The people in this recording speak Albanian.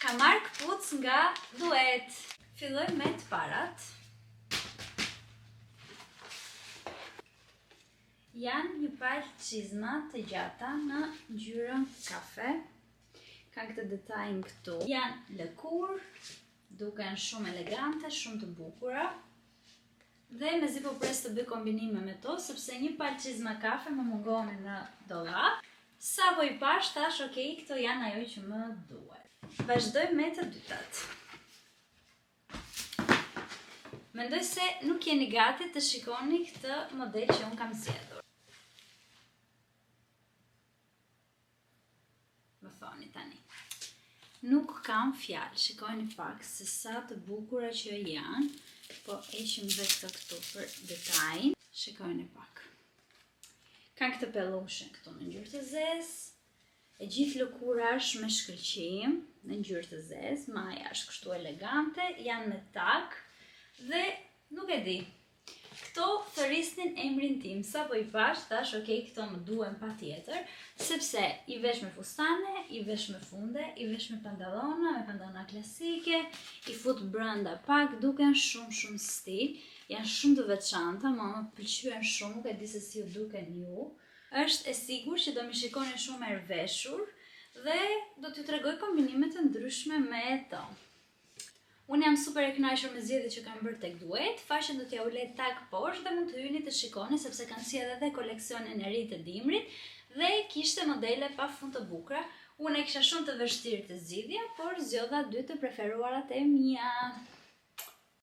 Ka marrë këpuc nga Duet. Filloj me të parat. Janë një palë çizma të gjata në ngjyrën kafe. Kanë këtë detajin këtu. Janë lëkur, duken shumë elegante, shumë të bukura. Dhe mezi po pres të bëj kombinime me to, sepse një palë çizma kafe më mungoni në dollap. Sa po I pash, thash, okay, këto janë ajo që më duhet. Vazhdoj me të dytat. Mendoj se nuk jeni gati të shikoni këtë model që unë kam zgjedhur. Më thoni tani. Nuk kam fjalë, shikoni pak se sa të bukura që janë, po heqim vetë këtu për detajin. Shikoni pak. Kanë këtë pellushe këtu në ngjyrë të zezë. E gjithë lëkura është me shkëlqim në ngjyrë të zezë, maja është kështu elegante, janë me tak dhe nuk e di. Këto thërisnin emrin tim, sa po I pash, thash, okay, këto më duhen patjetër, sepse I vesh me fustane, I vesh me funde, I vesh me pantallona klasike, I fut brenda pak, duken shumë stil, janë shumë të veçanta, më pëlqyen shumë, nuk e di se si ju duken ju. Është e sigur që do më shikoni shumë erveshur dhe do t'ju tregoj kombinime të ndryshme me to. Unë jam super e kënaqur me zgjedhjet që kam bërë tek Duet. Faqen do t'ja ulej tag poshtë dhe mund të hyni të shikoni sepse kanë sjellë edhe koleksionin e ri të dimrit dhe kishte modele pafund të bukura. Unë e kisha shumë të vështirë të zgjidhja, por zgjodha dy të preferuarat e mia.